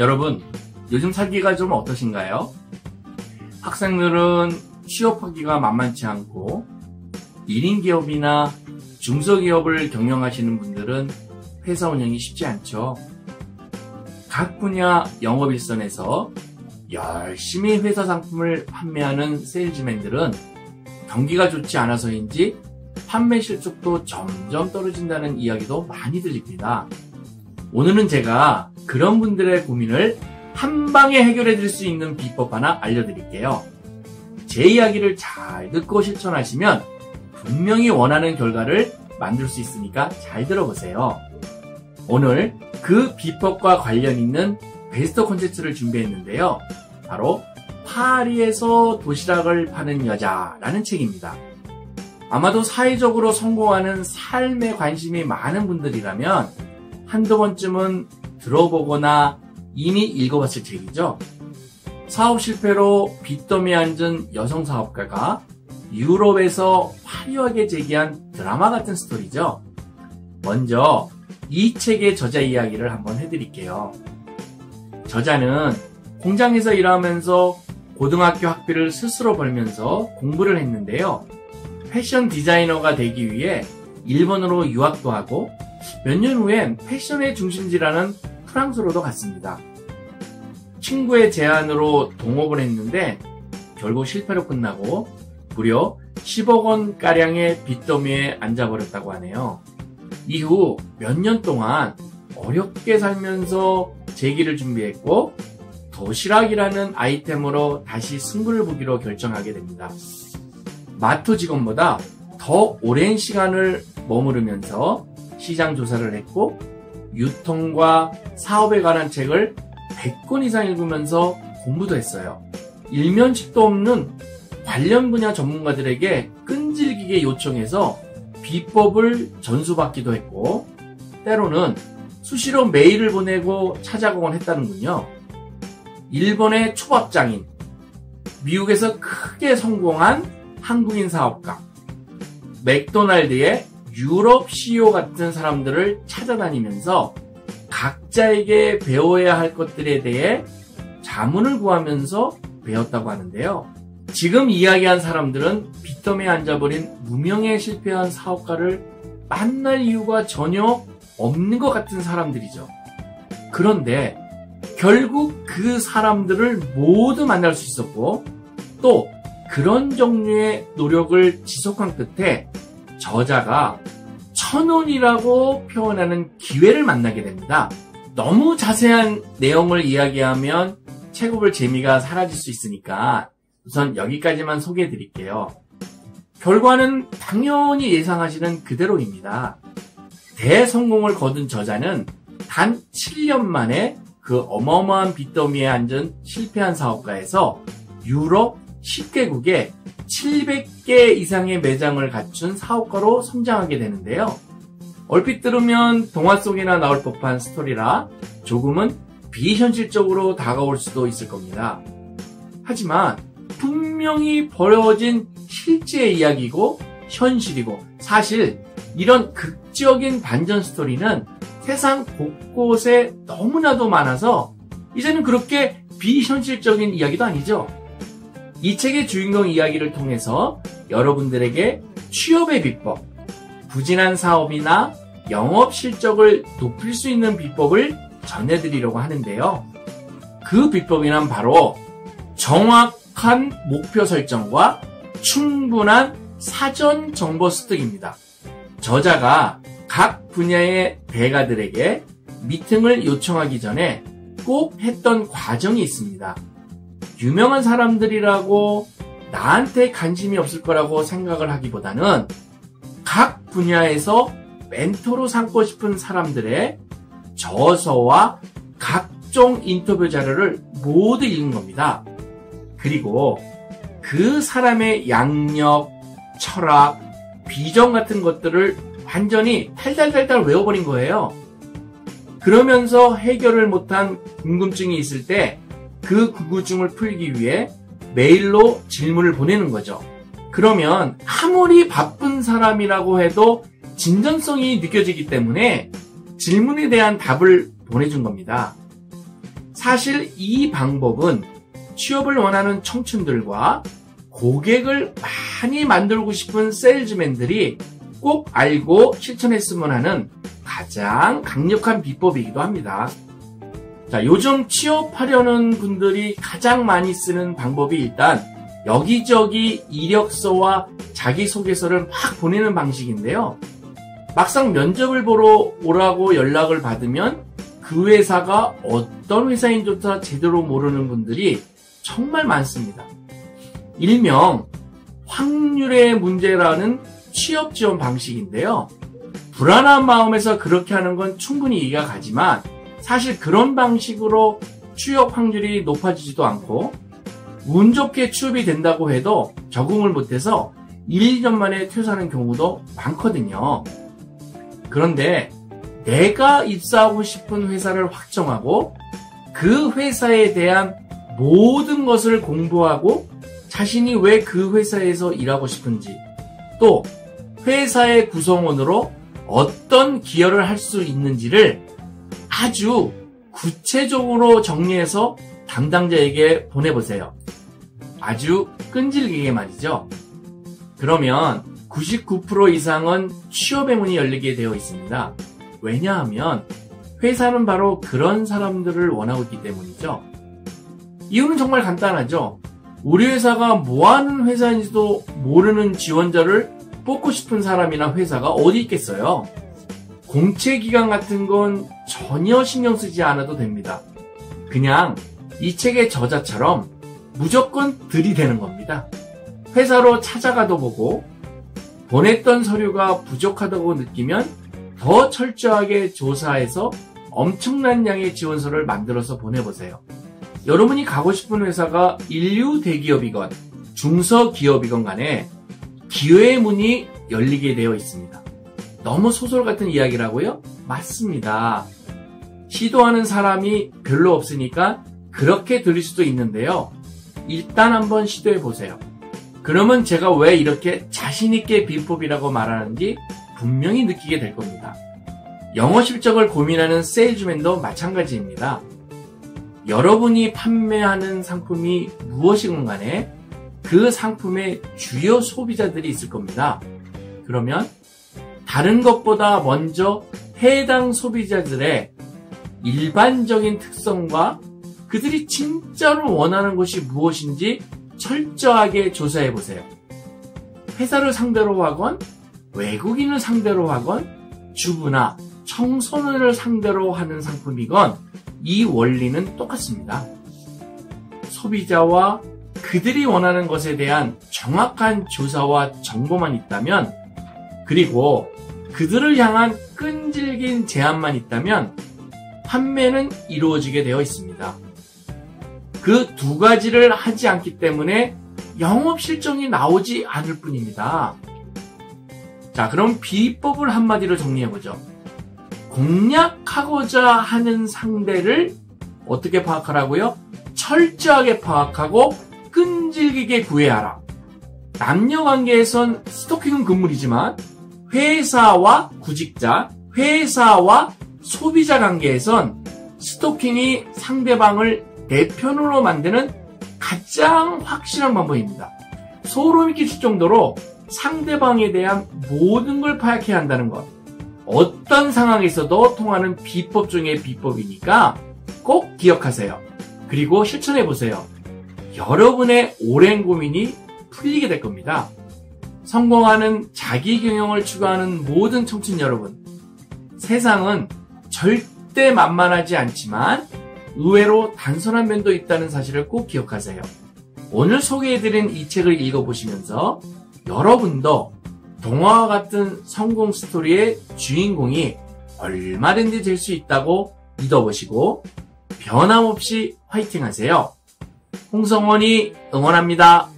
여러분, 요즘 살기가 좀 어떠신가요? 학생들은 취업하기가 만만치 않고 1인 기업이나 중소기업을 경영하시는 분들은 회사 운영이 쉽지 않죠. 각 분야 영업 일선에서 열심히 회사 상품을 판매하는 세일즈맨들은 경기가 좋지 않아서인지 판매 실적도 점점 떨어진다는 이야기도 많이 들립니다. 오늘은 제가 그런 분들의 고민을 한 방에 해결해 드릴 수 있는 비법 하나 알려드릴게요. 제 이야기를 잘 듣고 실천하시면 분명히 원하는 결과를 만들 수 있으니까 잘 들어보세요. 오늘 그 비법과 관련 있는 베스트 콘텐츠를 준비했는데요. 바로 파리에서 도시락을 파는 여자라는 책입니다. 아마도 사회적으로 성공하는 삶에 관심이 많은 분들이라면 한두 번쯤은 들어보거나 이미 읽어봤을 책이죠. 사업 실패로 빚더미에 앉은 여성 사업가가 유럽에서 화려하게 재기한 드라마 같은 스토리죠. 먼저 이 책의 저자 이야기를 한번 해드릴게요. 저자는 공장에서 일하면서 고등학교 학비를 스스로 벌면서 공부를 했는데요. 패션 디자이너가 되기 위해 일본으로 유학도 하고 몇 년 후엔 패션의 중심지라는 프랑스로도 갔습니다. 친구의 제안으로 동업을 했는데 결국 실패로 끝나고 무려 10억 원가량의 빚더미에 앉아버렸다고 하네요. 이후 몇 년 동안 어렵게 살면서 재기를 준비했고 도시락이라는 아이템으로 다시 승부를 보기로 결정하게 됩니다. 마트 직원보다 더 오랜 시간을 머무르면서 시장 조사를 했고 유통과 사업에 관한 책을 100권 이상 읽으면서 공부도 했어요. 일면식도 없는 관련 분야 전문가들에게 끈질기게 요청해서 비법을 전수받기도 했고 때로는 수시로 메일을 보내고 찾아가곤 했다는군요. 일본의 초밥장인, 미국에서 크게 성공한 한국인 사업가, 맥도날드의 유럽 CEO 같은 사람들을 찾아다니면서 각자에게 배워야 할 것들에 대해 자문을 구하면서 배웠다고 하는데요. 지금 이야기한 사람들은 빚더미에 앉아버린 무명에 실패한 사업가를 만날 이유가 전혀 없는 것 같은 사람들이죠. 그런데 결국 그 사람들을 모두 만날 수 있었고 또 그런 종류의 노력을 지속한 끝에 저자가 1000원이라고 표현하는 기회를 만나게 됩니다. 너무 자세한 내용을 이야기하면 책 읽을 재미가 사라질 수 있으니까 우선 여기까지만 소개해 드릴게요. 결과는 당연히 예상하시는 그대로입니다. 대성공을 거둔 저자는 단 7년 만에 그 어마어마한 빚더미에 앉은 실패한 사업가에서 유럽 10개국에 700개 이상의 매장을 갖춘 사업가로 성장하게 되는데요. 얼핏 들으면 동화 속에나 나올 법한 스토리라 조금은 비현실적으로 다가올 수도 있을 겁니다. 하지만 분명히 벌어진 실제 이야기고 현실이고 사실 이런 극적인 반전 스토리는 세상 곳곳에 너무나도 많아서 이제는 그렇게 비현실적인 이야기도 아니죠. 이 책의 주인공 이야기를 통해서 여러분들에게 취업의 비법, 부진한 사업이나 영업 실적을 높일 수 있는 비법을 전해드리려고 하는데요. 그 비법이란 바로 정확한 목표 설정과 충분한 사전 정보 습득입니다. 저자가 각 분야의 대가들에게 미팅을 요청하기 전에 꼭 했던 과정이 있습니다. 유명한 사람들이라고 나한테 관심이 없을 거라고 생각을 하기보다는 각 분야에서 멘토로 삼고 싶은 사람들의 저서와 각종 인터뷰 자료를 모두 읽은 겁니다. 그리고 그 사람의 양력, 철학, 비전 같은 것들을 완전히 탈탈탈탈 외워버린 거예요. 그러면서 해결을 못한 궁금증이 있을 때 그 궁금증을 풀기 위해 메일로 질문을 보내는 거죠. 그러면 아무리 바쁜 사람이라고 해도 진정성이 느껴지기 때문에 질문에 대한 답을 보내준 겁니다. 사실 이 방법은 취업을 원하는 청춘들과 고객을 많이 만들고 싶은 세일즈맨들이 꼭 알고 실천했으면 하는 가장 강력한 비법이기도 합니다. 자, 요즘 취업하려는 분들이 가장 많이 쓰는 방법이 일단 여기저기 이력서와 자기소개서를 막 보내는 방식인데요. 막상 면접을 보러 오라고 연락을 받으면 그 회사가 어떤 회사인조차 제대로 모르는 분들이 정말 많습니다. 일명 확률의 문제라는 취업 지원 방식인데요. 불안한 마음에서 그렇게 하는 건 충분히 이해가 가지만 사실 그런 방식으로 취업 확률이 높아지지도 않고 운 좋게 취업이 된다고 해도 적응을 못해서 1, 2년 만에 퇴사하는 경우도 많거든요. 그런데 내가 입사하고 싶은 회사를 확정하고 그 회사에 대한 모든 것을 공부하고 자신이 왜 그 회사에서 일하고 싶은지 또 회사의 구성원으로 어떤 기여를 할 수 있는지를 아주 구체적으로 정리해서 담당자에게 보내보세요. 아주 끈질기게 말이죠. 그러면 99% 이상은 취업의 문이 열리게 되어 있습니다. 왜냐하면 회사는 바로 그런 사람들을 원하고 있기 때문이죠. 이유는 정말 간단하죠. 우리 회사가 뭐하는 회사인지도 모르는 지원자를 뽑고 싶은 사람이나 회사가 어디 있겠어요. 공채기간 같은 건 전혀 신경 쓰지 않아도 됩니다. 그냥 이 책의 저자처럼 무조건 들이대는 겁니다. 회사로 찾아가도 보고 보냈던 서류가 부족하다고 느끼면 더 철저하게 조사해서 엄청난 양의 지원서를 만들어서 보내보세요. 여러분이 가고 싶은 회사가 인류 대기업이건 중소기업이건 간에 기회의 문이 열리게 되어 있습니다. 너무 소설 같은 이야기라고요? 맞습니다. 시도하는 사람이 별로 없으니까 그렇게 들릴 수도 있는데요. 일단 한번 시도해보세요. 그러면 제가 왜 이렇게 자신있게 비법이라고 말하는지 분명히 느끼게 될 겁니다. 영어 실적을 고민하는 세일즈맨도 마찬가지입니다. 여러분이 판매하는 상품이 무엇이건 간에 그 상품의 주요 소비자들이 있을 겁니다. 그러면 다른 것보다 먼저 해당 소비자들의 일반적인 특성과 그들이 진짜로 원하는 것이 무엇인지 철저하게 조사해 보세요. 회사를 상대로 하건 외국인을 상대로 하건 주부나 청소년을 상대로 하는 상품이건 이 원리는 똑같습니다. 소비자와 그들이 원하는 것에 대한 정확한 조사와 정보만 있다면 그리고 그들을 향한 끈질긴 제안만 있다면 판매는 이루어지게 되어 있습니다. 그 두 가지를 하지 않기 때문에 영업 실적이 나오지 않을 뿐입니다. 자, 그럼 비법을 한마디로 정리해보죠. 공략하고자 하는 상대를 어떻게 파악하라고요? 철저하게 파악하고 끈질기게 구애하라. 남녀관계에선 스토킹은 금물이지만 회사와 구직자, 회사와 소비자 관계에선 스토킹이 상대방을 내 편으로 만드는 가장 확실한 방법입니다. 소름이 끼칠 정도로 상대방에 대한 모든 걸 파악해야 한다는 것. 어떤 상황에서도 통하는 비법 중의 비법이니까 꼭 기억하세요. 그리고 실천해보세요. 여러분의 오랜 고민이 풀리게 될 겁니다. 성공하는 자기 경영을 추구하는 모든 청춘 여러분, 세상은 절대 만만하지 않지만 의외로 단순한 면도 있다는 사실을 꼭 기억하세요. 오늘 소개해드린 이 책을 읽어보시면서 여러분도 동화와 같은 성공 스토리의 주인공이 얼마든지 될 수 있다고 믿어보시고 변함없이 화이팅 하세요. 홍성원이 응원합니다.